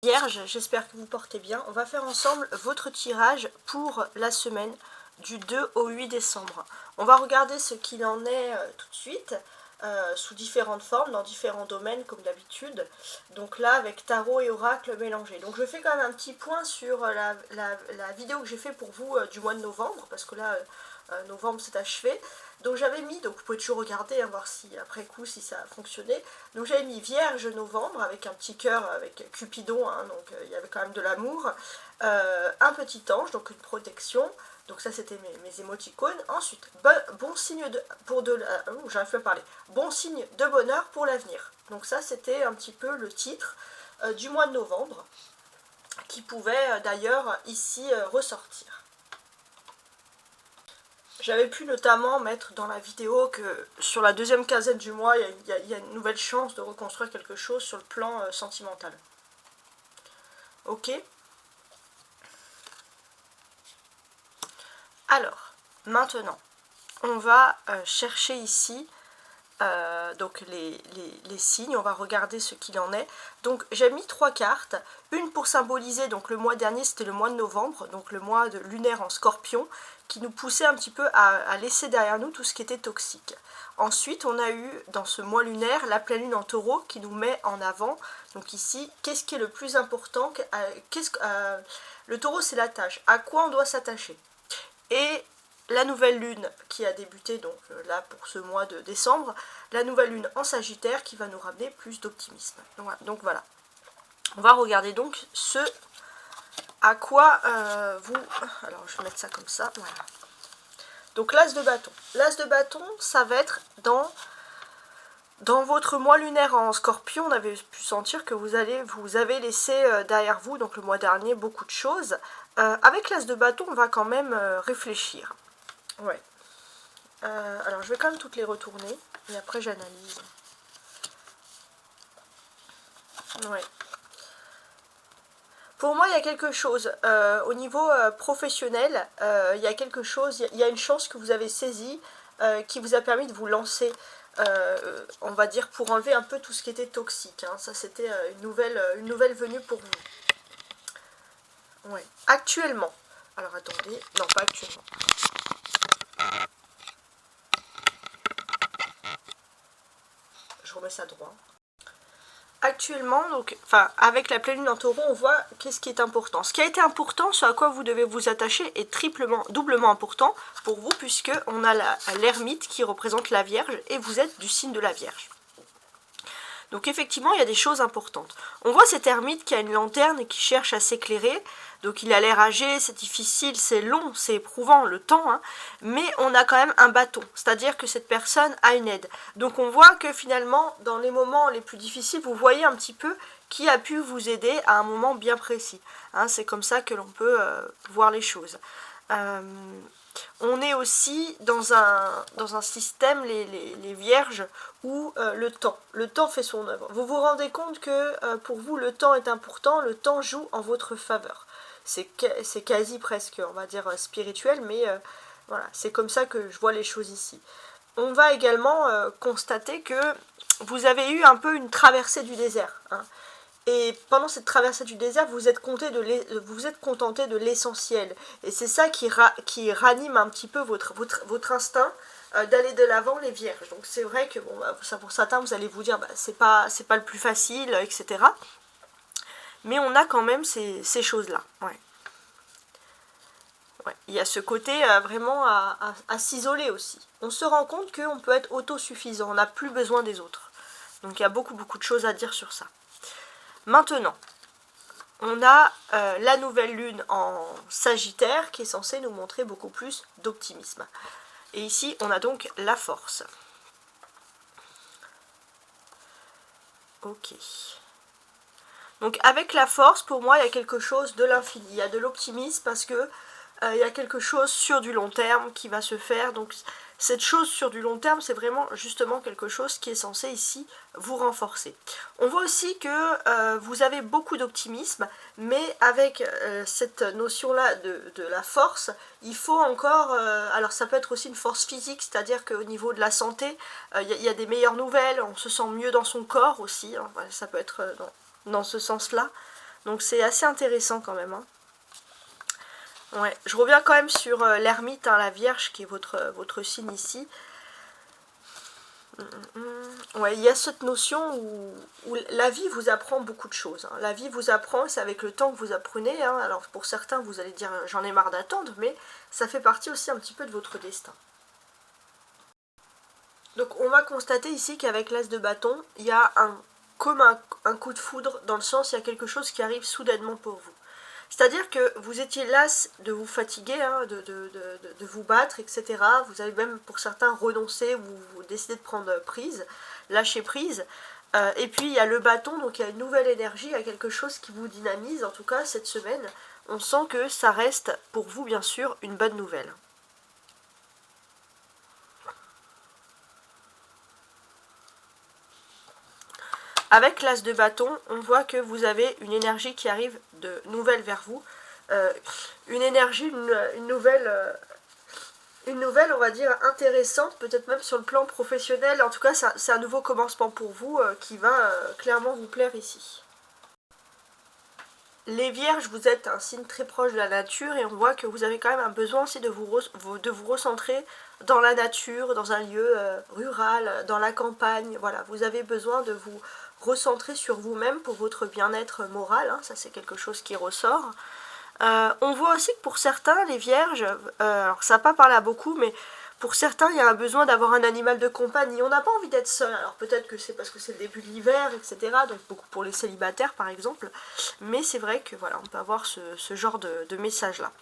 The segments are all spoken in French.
Vierge, j'espère que vous portez bien. On va faire ensemble votre tirage pour la semaine du 2 au 8 décembre. On va regarder ce qu'il en est tout de suite, sous différentes formes, dans différents domaines comme d'habitude. Donc là, avec tarot et oracle mélangés. Donc je fais quand même un petit point sur la vidéo que j'ai fait pour vous du mois de novembre, parce que là, novembre s'est achevé. Donc j'avais mis, donc vous pouvez toujours regarder, hein, voir si après coup si ça a fonctionné. Donc j'avais mis Vierge novembre avec un petit cœur avec Cupidon, hein, donc il y avait quand même de l'amour. Un petit ange, donc une protection. Donc ça c'était mes émoticônes. Ensuite, bon signe de j'arrive plus à parler. Bon signe de bonheur pour l'avenir. Donc ça c'était un petit peu le titre du mois de novembre, qui pouvait d'ailleurs ici ressortir. J'avais pu notamment mettre dans la vidéo que sur la deuxième quinzaine du mois, il y a une nouvelle chance de reconstruire quelque chose sur le plan sentimental. Ok. Alors, maintenant, on va chercher ici donc les signes, on va regarder ce qu'il en est. Donc j'ai mis 3 cartes, une pour symboliser, donc le mois dernier c'était le mois de novembre, donc le mois de lunaire en Scorpion, qui nous poussait un petit peu à laisser derrière nous tout ce qui était toxique. Ensuite on a eu dans ce mois lunaire la pleine lune en Taureau qui nous met en avant, donc ici qu'est-ce qui est le plus important, le Taureau c'est l'attache, à quoi on doit s'attacher. Et la nouvelle lune qui a débuté donc là pour ce mois de décembre, la nouvelle lune en Sagittaire qui va nous ramener plus d'optimisme. Donc voilà, on va regarder donc ce à quoi vous... Alors je vais mettre ça comme ça, voilà. Donc l'as de bâton. L'as de bâton, ça va être dans votre mois lunaire en Scorpion, on avait pu sentir que vous avez laissé derrière vous, donc le mois dernier, beaucoup de choses. Avec l'as de bâton, on va quand même réfléchir. Ouais. Alors je vais quand même toutes les retourner et après j'analyse. Ouais. Pour moi, il y a quelque chose au niveau professionnel, il y a quelque chose, il y a une chance que vous avez saisie qui vous a permis de vous lancer, on va dire, pour enlever un peu tout ce qui était toxique. Hein. Ça, c'était une nouvelle venue pour vous. Ouais. Actuellement, alors attendez, non pas actuellement. Je remets ça droit. Actuellement, donc, avec la pleine lune en Taureau, on voit qu'est-ce qui est important. Ce qui a été important, ce à quoi vous devez vous attacher, est doublement important pour vous, puisque on a l'ermite qui représente la Vierge, et vous êtes du signe de la Vierge. Donc effectivement, il y a des choses importantes. On voit cet ermite qui a une lanterne et qui cherche à s'éclairer. Donc il a l'air âgé, c'est difficile, c'est long, c'est éprouvant le temps, hein, mais on a quand même un bâton, c'est-à-dire que cette personne a une aide. Donc on voit que finalement, dans les moments les plus difficiles, vous voyez un petit peu qui a pu vous aider à un moment bien précis. Hein, c'est comme ça que l'on peut voir les choses. On est aussi dans un système, les vierges, où le temps fait son œuvre. Vous vous rendez compte que pour vous, le temps est important, le temps joue en votre faveur. C'est quasi presque, on va dire, spirituel, mais voilà, c'est comme ça que je vois les choses ici. On va également constater que vous avez eu un peu une traversée du désert. Hein. Et pendant cette traversée du désert, vous êtes contenté de l'essentiel. Et c'est ça qui ranime un petit peu votre instinct d'aller de l'avant, les vierges. Donc c'est vrai que bon, ça, pour certains, vous allez vous dire c'est pas le plus facile, etc. Mais on a quand même ces choses-là. Ouais. Ouais. Il y a ce côté vraiment à s'isoler aussi. On se rend compte qu'on peut être autosuffisant, on n'a plus besoin des autres. Donc il y a beaucoup de choses à dire sur ça. Maintenant, on a la nouvelle lune en Sagittaire qui est censée nous montrer beaucoup plus d'optimisme. Et ici, on a donc la force. Ok. Donc avec la force, pour moi, il y a quelque chose de l'infini. Il y a de l'optimisme parce que il y a quelque chose sur du long terme qui va se faire. Donc cette chose sur du long terme, c'est vraiment justement quelque chose qui est censé ici vous renforcer. On voit aussi que vous avez beaucoup d'optimisme, mais avec cette notion-là de la force, il faut encore... alors ça peut être aussi une force physique, c'est-à-dire qu'au niveau de la santé, il y a des meilleures nouvelles, on se sent mieux dans son corps aussi, hein, ça peut être dans ce sens-là. Donc c'est assez intéressant quand même. Hein. Ouais, je reviens quand même sur l'ermite, hein, la Vierge, qui est votre signe ici. Ouais, il y a cette notion où la vie vous apprend beaucoup de choses. Hein. La vie vous apprend, c'est avec le temps que vous apprenez. Hein. Alors pour certains, vous allez dire j'en ai marre d'attendre, mais ça fait partie aussi un petit peu de votre destin. Donc on va constater ici qu'avec l'as de bâton, il y a comme un coup de foudre, dans le sens il y a quelque chose qui arrive soudainement pour vous. C'est-à-dire que vous étiez las de vous fatiguer, hein, de vous battre, etc. Vous avez même pour certains renoncé, vous décidez de prendre prise, lâcher prise. Et puis il y a le bâton, donc il y a une nouvelle énergie, il y a quelque chose qui vous dynamise. En tout cas cette semaine, on sent que ça reste pour vous bien sûr une bonne nouvelle. Avec l'as de bâton, on voit que vous avez une énergie qui arrive de nouvelle vers vous. Une énergie, une nouvelle, on va dire, intéressante, peut-être même sur le plan professionnel. En tout cas, c'est un nouveau commencement pour vous qui va clairement vous plaire ici. Les Vierges, vous êtes un signe très proche de la nature et on voit que vous avez quand même un besoin aussi de vous recentrer dans la nature, dans un lieu rural, dans la campagne. Voilà, vous avez besoin de vous recentrer sur vous-même pour votre bien-être moral. Hein, ça, c'est quelque chose qui ressort. On voit aussi que pour certains, les Vierges, alors ça n'a pas parlé à beaucoup, mais pour certains, il y a un besoin d'avoir un animal de compagnie. On n'a pas envie d'être seul. Alors peut-être que c'est parce que c'est le début de l'hiver, etc. Donc beaucoup pour les célibataires, par exemple. Mais c'est vrai que voilà, on peut avoir ce genre de message-là.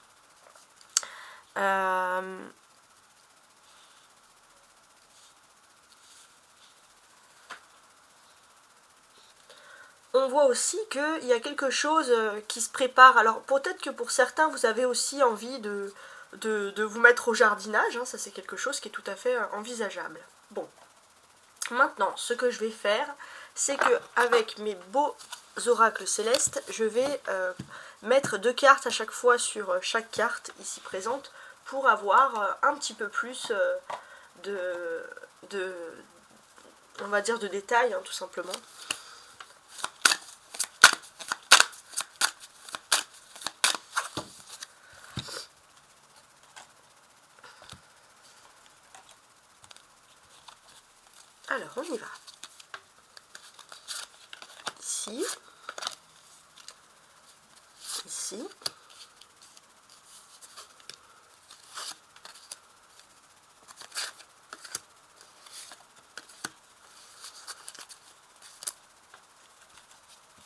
On voit aussi qu'il y a quelque chose qui se prépare. Alors peut-être que pour certains, vous avez aussi envie de vous mettre au jardinage. Hein, ça, c'est quelque chose qui est tout à fait envisageable. Bon, maintenant, ce que je vais faire, c'est que avec mes beaux oracles célestes, je vais mettre 2 cartes à chaque fois sur chaque carte ici présente pour avoir un petit peu plus on va dire, de détails, hein, tout simplement. Alors, on y va. Ici. Ici.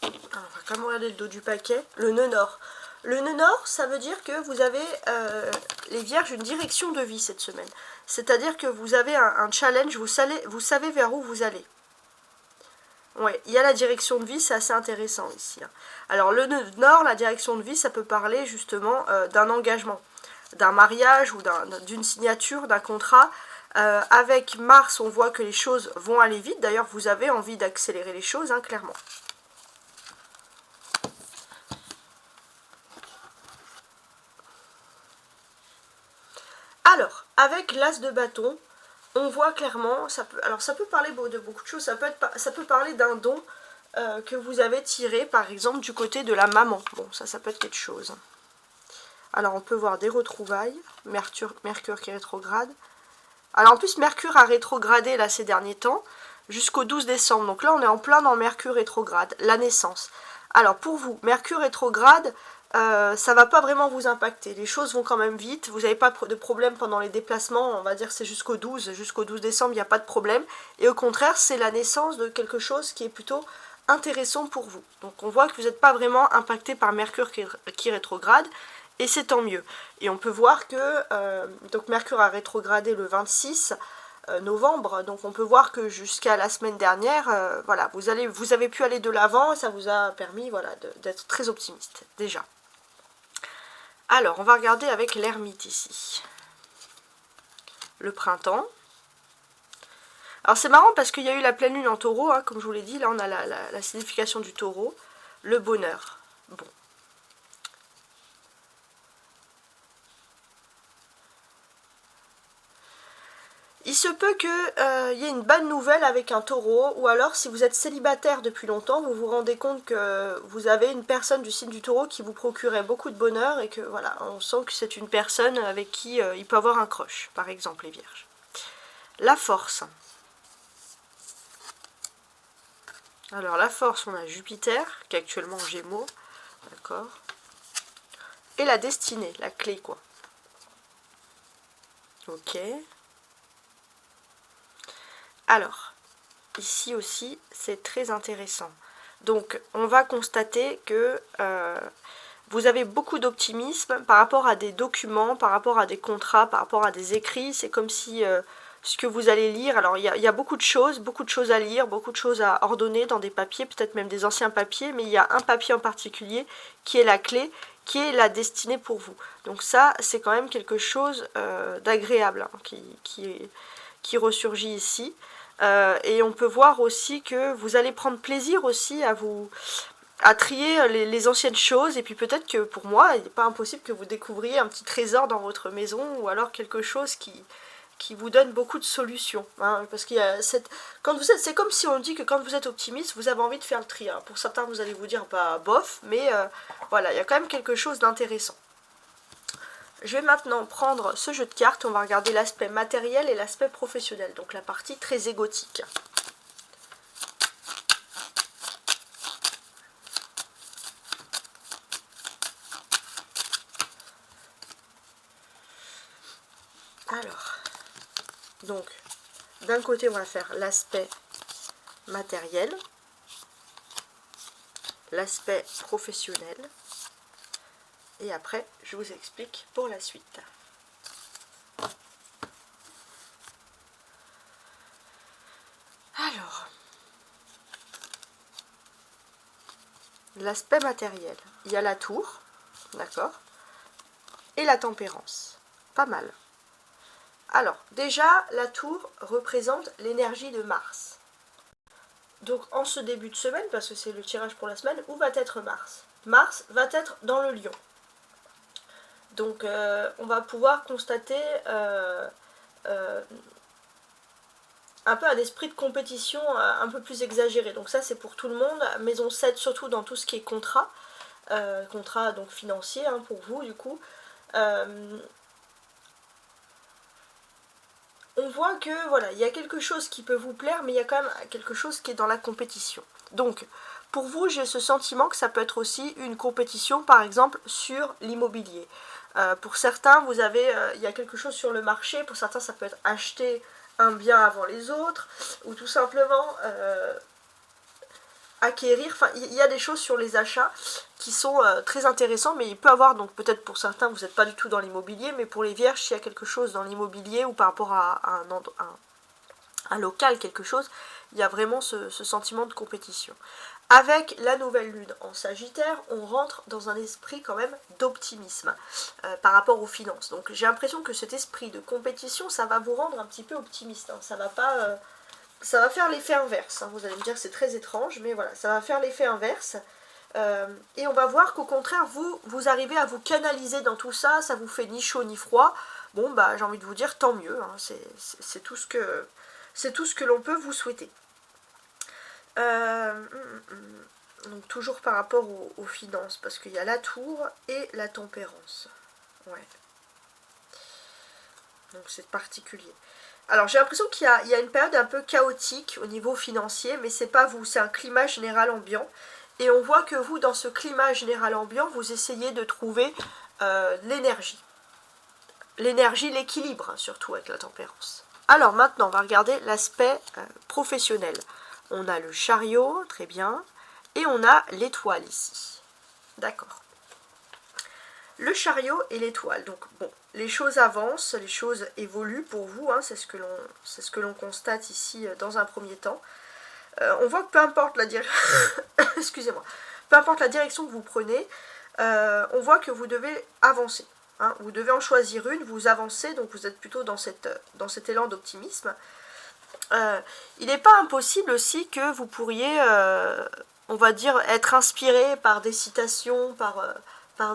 Alors, on va quand même regarder le dos du paquet. Le nœud nord. Le nœud nord, ça veut dire que vous avez, les Vierges, une direction de vie cette semaine. C'est-à-dire que vous avez un challenge, vous savez vers où vous allez. Ouais, il y a la direction de vie, c'est assez intéressant ici. Hein. Alors le nœud nord, la direction de vie, ça peut parler justement d'un engagement, d'un mariage ou d'une signature, d'un contrat. Avec Mars, on voit que les choses vont aller vite. D'ailleurs, vous avez envie d'accélérer les choses, hein, clairement. Alors, avec l'as de bâton, on voit clairement, ça peut parler de beaucoup de choses, ça peut parler d'un don que vous avez tiré, par exemple, du côté de la maman. Bon, ça peut être quelque chose. Alors, on peut voir des retrouvailles, Mercure qui est rétrograde. Alors, en plus, Mercure a rétrogradé, là, ces derniers temps, jusqu'au 12 décembre. Donc là, on est en plein dans Mercure rétrograde, la naissance. Alors, pour vous, Mercure rétrograde, ça va pas vraiment vous impacter. Les choses vont quand même vite. Vous n'avez pas de problème pendant les déplacements. On va dire c'est jusqu'au 12 décembre, il n'y a pas de problème. Et au contraire, c'est la naissance de quelque chose qui est plutôt intéressant pour vous. Donc on voit que vous n'êtes pas vraiment impacté par Mercure qui rétrograde. Et c'est tant mieux. Et on peut voir que donc Mercure a rétrogradé le 26 novembre. Donc on peut voir que jusqu'à la semaine dernière, voilà, vous avez pu aller de l'avant et ça vous a permis, voilà, d'être très optimiste déjà. Alors, on va regarder avec l'ermite ici. Le printemps. Alors, c'est marrant parce qu'il y a eu la pleine lune en taureau, hein, comme je vous l'ai dit. Là, on a la signification du taureau. Le bonheur. Bon. se peut qu'il y ait une bonne nouvelle avec un taureau, ou alors si vous êtes célibataire depuis longtemps, vous vous rendez compte que vous avez une personne du signe du taureau qui vous procurait beaucoup de bonheur et que voilà, on sent que c'est une personne avec qui il peut avoir un crush, par exemple les vierges. La force. Alors la force, on a Jupiter, qui est actuellement en Gémeaux, d'accord. Et la destinée, la clé quoi. Ok. Alors, ici aussi, c'est très intéressant. Donc, on va constater que vous avez beaucoup d'optimisme par rapport à des documents, par rapport à des contrats, par rapport à des écrits. C'est comme si ce que vous allez lire, alors il y a beaucoup de choses à lire, beaucoup de choses à ordonner dans des papiers, peut-être même des anciens papiers, mais il y a un papier en particulier qui est la clé, qui est la destinée pour vous. Donc ça, c'est quand même quelque chose d'agréable hein, qui ressurgit ici. Et on peut voir aussi que vous allez prendre plaisir aussi à trier les anciennes choses, et puis peut-être que pour moi, il n'est pas impossible que vous découvriez un petit trésor dans votre maison, ou alors quelque chose qui vous donne beaucoup de solutions. Hein, parce qu'il y a c'est comme si on dit que quand vous êtes optimiste, vous avez envie de faire le tri. Hein. Pour certains, vous allez vous dire, bah bof, mais voilà, il y a quand même quelque chose d'intéressant. Je vais maintenant prendre ce jeu de cartes, on va regarder l'aspect matériel et l'aspect professionnel, donc la partie très égotique. Alors, donc, d'un côté, on va faire l'aspect matériel, l'aspect professionnel, et après, je vous explique pour la suite. Alors, l'aspect matériel, il y a la tour, d'accord, et la tempérance, pas mal. Alors, déjà, la tour représente l'énergie de Mars. Donc, en ce début de semaine, parce que c'est le tirage pour la semaine, où va être Mars? Mars va être dans le Lion. Donc, on va pouvoir constater un peu un esprit de compétition un peu plus exagéré. Donc ça, c'est pour tout le monde. Maison 7, surtout dans tout ce qui est contrat. Contrat donc financier hein, pour vous, du coup. On voit que voilà, il y a quelque chose qui peut vous plaire, mais il y a quand même quelque chose qui est dans la compétition. Donc, pour vous, j'ai ce sentiment que ça peut être aussi une compétition, par exemple, sur l'immobilier. Pour certains, vous avez, il y a quelque chose sur le marché. Pour certains, ça peut être acheter un bien avant les autres, ou tout simplement acquérir. Enfin, il y a des choses sur les achats qui sont très intéressants, mais il peut y avoir, donc peut-être pour certains, vous n'êtes pas du tout dans l'immobilier, mais pour les vierges, s'il y a quelque chose dans l'immobilier ou par rapport à un local, quelque chose, il y a vraiment ce sentiment de compétition. Avec la nouvelle lune en Sagittaire, on rentre dans un esprit quand même d'optimisme par rapport aux finances. Donc j'ai l'impression que cet esprit de compétition, ça va vous rendre un petit peu optimiste. Hein. Ça va pas, ça va faire l'effet inverse. Hein. Vous allez me dire que c'est très étrange, mais voilà, ça va faire l'effet inverse. Et on va voir qu'au contraire, vous arrivez à vous canaliser dans tout ça, ça vous fait ni chaud ni froid. Bon, bah j'ai envie de vous dire tant mieux. Hein. C'est tout ce que l'on peut vous souhaiter. Donc toujours par rapport aux finances, parce qu'il y a la tour et la tempérance. Ouais. Donc c'est particulier. Alors j'ai l'impression qu'il y a une période un peu chaotique au niveau financier, mais c'est pas vous, c'est un climat général ambiant. Et on voit que vous, dans ce climat général ambiant, vous essayez de trouver l'énergie. L'énergie, l'équilibre, surtout avec la tempérance. Alors maintenant, on va regarder l'aspect professionnel. On a le chariot, très bien, et on a l'étoile ici. D'accord. Le chariot et l'étoile, donc bon, les choses avancent, les choses évoluent pour vous, hein, c'est ce que l'on constate ici dans un premier temps. On voit que peu importe la excusez-moi, peu importe la direction que vous prenez, on voit que vous devez avancer. Hein, vous devez en choisir une, vous avancez, donc vous êtes plutôt dans cet élan d'optimisme. Il n'est pas impossible aussi que vous pourriez, on va dire, être inspiré par des citations, par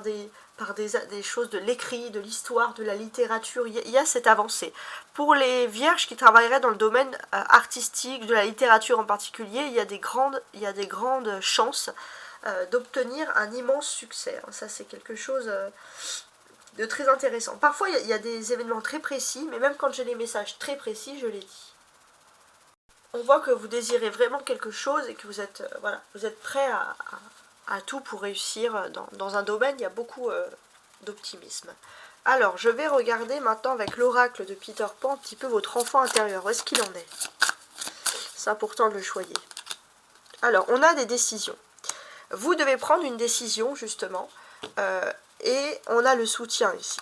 des choses de l'écrit, de l'histoire, de la littérature. Il y a cette avancée. Pour les vierges qui travailleraient dans le domaine artistique, de la littérature en particulier, il y a des grandes chances d'obtenir un immense succès. Ça, c'est quelque chose de très intéressant. Parfois, il y a des événements très précis, mais même quand j'ai des messages très précis, je les dis. On voit que vous désirez vraiment quelque chose et que vous êtes, vous êtes prêt à tout pour réussir dans un domaine. Il y a beaucoup d'optimisme. Alors, je vais regarder maintenant avec l'oracle de Peter Pan un petit peu votre enfant intérieur. Où est-ce qu'il en est? C'est important de le choyer. Alors, on a des décisions. Vous devez prendre une décision, justement, et on a le soutien ici.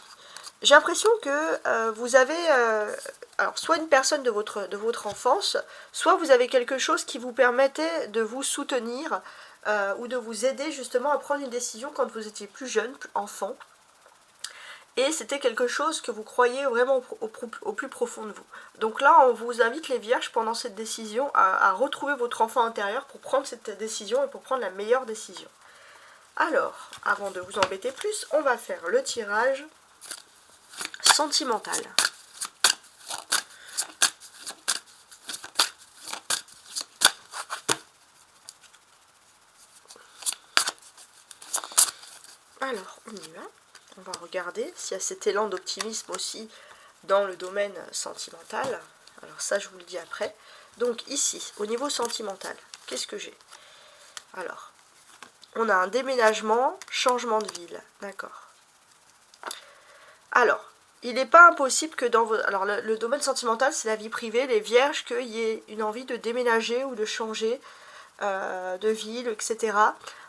J'ai l'impression que vous avez alors soit une personne de votre enfance, soit vous avez quelque chose qui vous permettait de vous soutenir ou de vous aider justement à prendre une décision quand vous étiez plus jeune, enfant. Et c'était quelque chose que vous croyez vraiment au plus profond de vous. Donc là, on vous invite les vierges pendant cette décision à retrouver votre enfant intérieur pour prendre cette décision et pour prendre la meilleure décision. Alors, avant de vous embêter plus, on va faire le tirage sentimental. Alors, on y va. On va regarder s'il y a cet élan d'optimisme aussi dans le domaine sentimental. Alors ça, je vous le dis après. Donc ici, au niveau sentimental, qu'est-ce que j'ai? Alors, on a un déménagement, changement de ville. D'accord. Alors, il n'est pas impossible que dans vos... Alors, le domaine sentimental, c'est la vie privée, les vierges, qu'il y ait une envie de déménager ou de changer de ville, etc.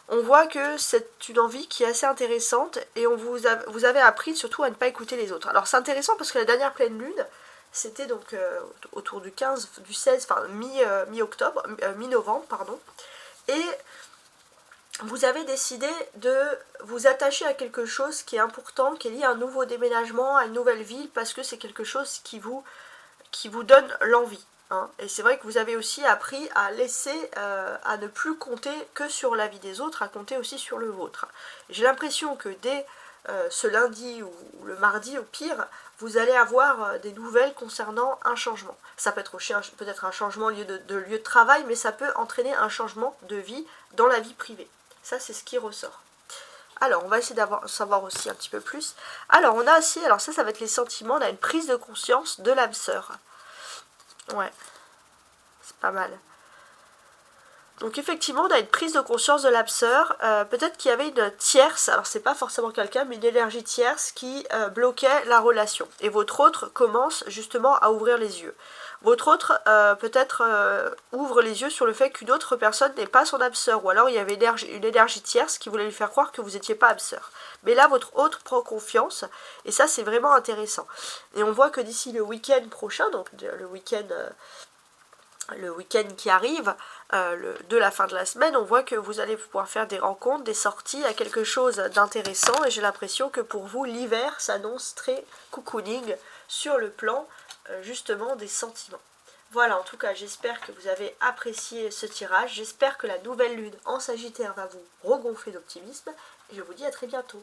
On voit que c'est une envie qui est assez intéressante et vous avez appris surtout à ne pas écouter les autres. Alors, c'est intéressant parce que la dernière pleine lune, c'était donc autour du 15, du 16, enfin mi-octobre, mi-novembre, pardon. Et vous avez décidé de vous attacher à quelque chose qui est important, qui est lié à un nouveau déménagement, à une nouvelle ville, parce que c'est quelque chose qui vous donne l'envie. Hein. Et c'est vrai que vous avez aussi appris à laisser, à ne plus compter que sur la vie des autres, à compter aussi sur le vôtre. J'ai l'impression que dès ce lundi ou le mardi au pire, vous allez avoir des nouvelles concernant un changement. Ça peut être peut-être un changement de lieu de travail, mais ça peut entraîner un changement de vie dans la vie privée. Ça, c'est ce qui ressort. Alors, on va essayer savoir aussi un petit peu plus. Alors, on a aussi, alors ça va être les sentiments, on a une prise de conscience de l'âme sœur. Ouais, c'est pas mal. Donc effectivement, on a une prise de conscience de l'âme sœur. Peut-être qu'il y avait une tierce, alors c'est pas forcément quelqu'un, mais une énergie tierce qui bloquait la relation. Et votre autre commence justement à ouvrir les yeux. Votre autre peut-être ouvre les yeux sur le fait qu'une autre personne n'est pas son âme sœur. Ou alors il y avait une énergie tierce qui voulait lui faire croire que vous n'étiez pas âme sœur. Mais là, votre autre prend confiance. Et ça, c'est vraiment intéressant. Et on voit que d'ici le week-end prochain, donc le week-end qui arrive, de la fin de la semaine, on voit que vous allez pouvoir faire des rencontres, des sorties à quelque chose d'intéressant. Et j'ai l'impression que pour vous, l'hiver s'annonce très cocooning sur le plan justement des sentiments. Voilà, en tout cas, j'espère que vous avez apprécié ce tirage. J'espère que la nouvelle lune en Sagittaire va vous regonfler d'optimisme. Et je vous dis à très bientôt.